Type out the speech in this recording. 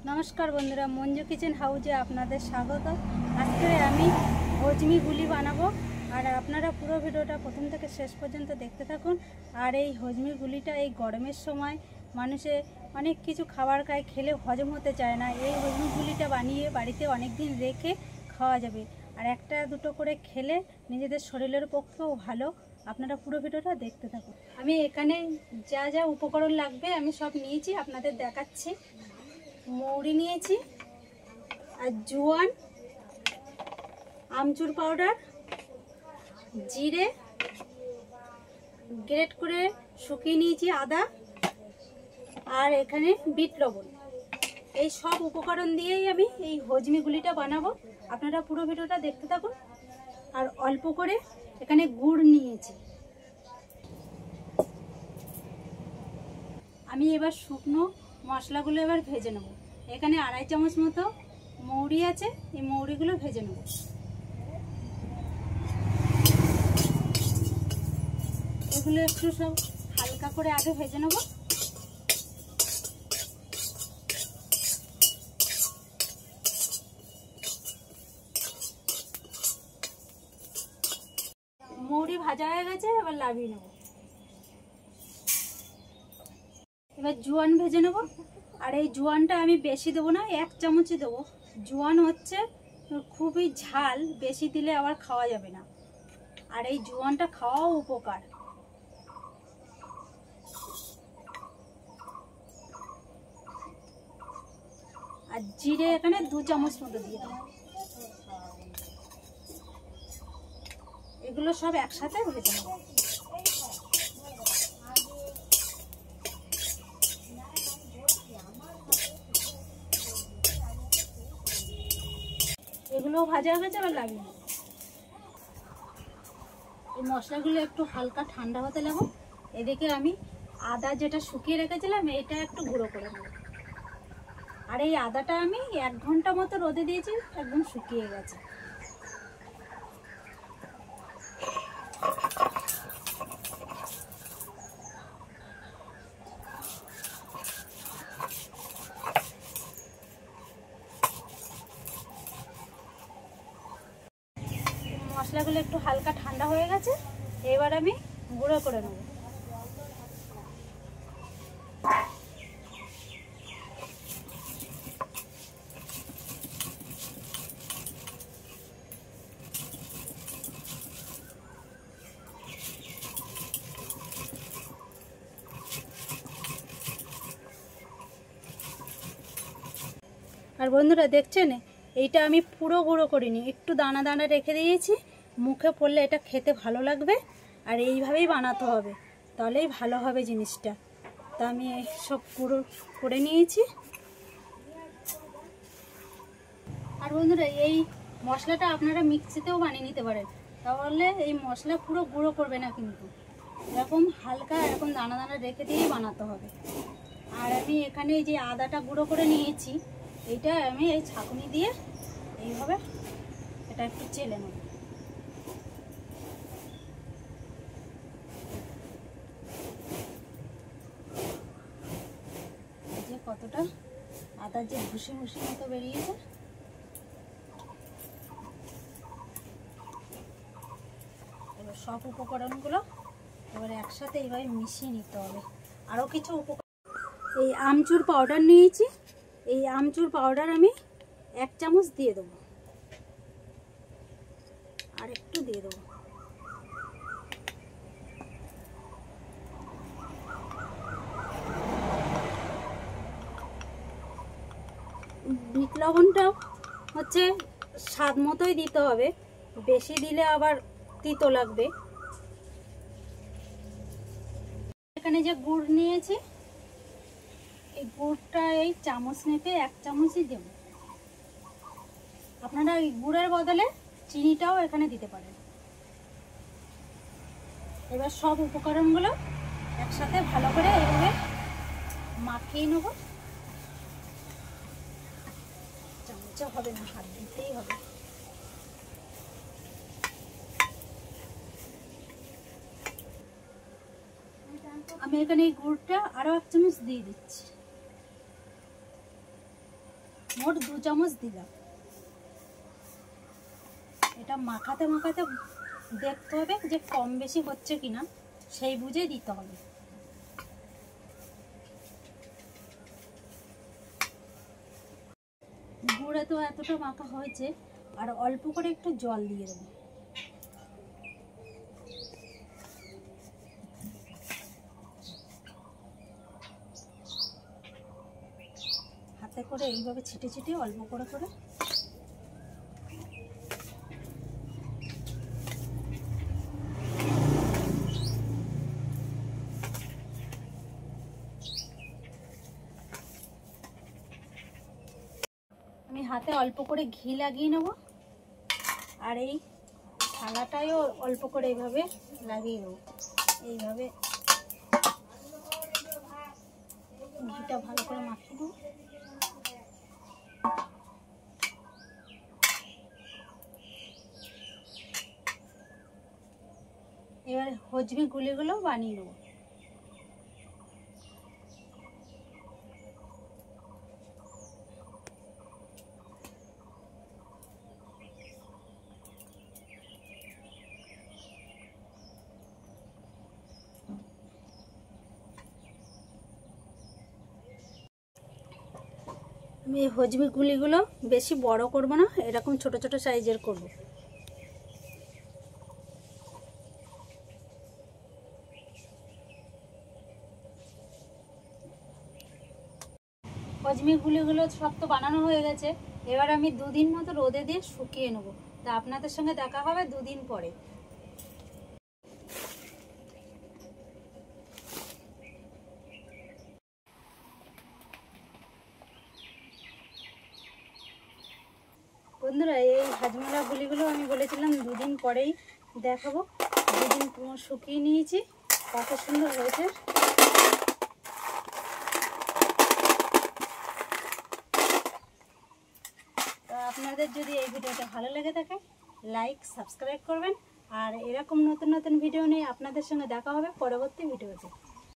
नमस्कार बंधुरा मंजू किचेन हाउजे आपनादेर स्वागत। आज के आमी हजमी गुली बानाबो और आपनारा पुरो भिडियोटा प्रथम थेके शेष पर्यन्त देखते थाकुन। और ये हजमी गुलिटा ये गरमेर समय मानुषे अनेक किछु खाबार खाय खेले हजम होते चाय ना। ये हजमी गुलिटा बानिये बाड़ीते अनेक दिन रेखे खावा जाबे और एकटा दुटो करे खेले निजेदेर शरीरेर पक्षेও भालो। আপনারা পুরো ভিডিওটা দেখতে থাকুন। আমি এখানে যা যা উপকরণ লাগবে আমি সব নিয়েছি আপনাদের দেখাচ্ছি। মৌরি নিয়েছি আর জোয়ান, আমচুর পাউডার, জিরে গ্রেট করে শুকিয়ে নিয়েছি, আদা আর এখানে বিট লবণ। এই সব উপকরণ দিয়েই আমি এই হজমি গুলিটা বানাবো। আপনারা পুরো ভিডিওটা দেখতে থাকুন। আর অল্প করে এখানে গুড় নিয়েছি। আমি এবার শুকনো মশলাগুলো এবার ভেজে নেব। এখানে 2.5 চামচ মতো মৌরি আছে, এই মৌরিগুলো ভেজে নেব। এগুলো একটু সব হালকা করে আগে ভেজে নেব। মৌরি ভাজা হয়ে গেছে, এবার নামিয়ে নেব। এবার জোয়ান ভেজে নেব। আর এই জোয়ানটা আমি বেশি দেবো না, 1 চামচই দেবো। জোয়ান হচ্ছে খুবই ঝাল, বেশি দিলে আবার খাওয়া যাবে না। আর এই জোয়ানটা খাওয়াও উপকার। আর জিরে এখানে 2 চামচ মতো দিয়ে দেবো। এগুলো সব একসাথে ভেজে নেব। এগুলো ভাজা হয়ে গেছে, এবার লাগিয়ে নেব। এই মশলাগুলো একটু হালকা ঠান্ডা হতে লাগো। এদিকে আমি আদা যেটা শুকিয়ে রেখেছিলাম এটা একটু গুঁড়ো করে নেব। আর এই আদাটা আমি 1 ঘন্টা মতো রোদে দিয়েছি, একদম শুকিয়ে গেছে। মশলাগুলো একটু হালকা ঠান্ডা হয়ে গেছে, এবার আমি গুঁড়ো করে নেব। আর বন্ধুরা দেখছেন এইটা আমি পুরো গুঁড়ো করিনি, একটু দানা দানা রেখে দিয়েছি। মুখে পড়লে এটা খেতে ভালো লাগবে। আর এইভাবেই বানাতে হবে, তাহলেই ভালো হবে জিনিসটা। তা আমি সব গুঁড়ো করে নিয়েছি। আর বন্ধুরা এই মশলাটা আপনারা মিক্সিতেও বানিয়ে নিতে পারেন, তাহলে এই মশলা পুরো গুঁড়ো করবে না, কিন্তু এরকম হালকা এরকম দানা দানা রেখে দিয়েই বানাতে হবে। আর আমি এখানে এই যে আদাটা গুঁড়ো করে নিয়েছি, এইটা আমি এই ছাঁকুনি দিয়ে এইভাবে এটা একটু চেলে নেব। যে কতটা আদার যে ভুসি ভুসি মতো বেরিয়েছে, এবার সব উপকরণগুলো এবার একসাথে এইভাবে মিশিয়ে নিতে হবে। আরও কিছু উপকরণ, এই আমচুর পাউডার নিয়েছি, এই আমচুর পাউডার আমি 1 চামচ দিয়ে দেবো। আর একটু দিয়ে দেবো। বিট লবণটাও হচ্ছে স্বাদ মতোই দিতে হবে, বেশি দিলে আবার তিতো লাগবে। এখানে যে গুড় নিয়েছি, এই গুড়টা এই চামচ মেপে 1 চামচই দেব। আপনারা এই গুড়ের বদলে চিনিটাও এখানে দিতে পারেন। এবার সব উপকরণগুলো একসাথে ভালো করে এইভাবে মাখিয়ে নেব। চামচে হবে না, হাত দিতেই হবে। আমি এখানে এই গুড়টা আরো 1 চামচ দিয়ে দিচ্ছি। মোট 2 চামচ দিলাম। এটা মাখাতে মাখাতে দেখতে হবে যে কম বেশি হচ্ছে কিনা, সেই বুঝে দিতে হবে। গুঁড়ে তো এতটা মাখা হয়েছে, আর অল্প করে একটু জল দিয়ে দেবো। হাতে করে এইভাবে ছিটে ছিটে অল্প করে করে আমি হাতে অল্প করে ঘি লাগিয়ে নেব, আর এই থালাটায়ও অল্প করে এইভাবে লাগিয়ে নেব। এইভাবে ঘিটা ভালো করে মাখিয়ে নেব। এবার হজমি গুলিগুলো বানিয়ে নেব। আমি এই হজমি গুলিগুলো বেশি বড় করব না, এরকম ছোট ছোট সাইজের করব। হজমি গুলিগুলো সব তো বানানো হয়ে গেছে। এবার আমি 2 দিন মতো রোদে দিয়ে শুকিয়ে নেব। তা আপনাদের সঙ্গে দেখা হবে 2 দিন পরে। বন্ধুরা, এই হাজমোলা গুলিগুলো আমি বলেছিলাম 2 দিন পরেই দেখাবো। 2 দিন শুকিয়ে নিয়েছি, কত সুন্দর হয়েছে। তো আপনাদের যদি এই ভিডিওটা ভালো লেগে থাকে, লাইক সাবস্ক্রাইব করবেন। আর এরকম নতুন নতুন ভিডিও নিয়ে আপনাদের সঙ্গে দেখা হবে পরবর্তী ভিডিওতে।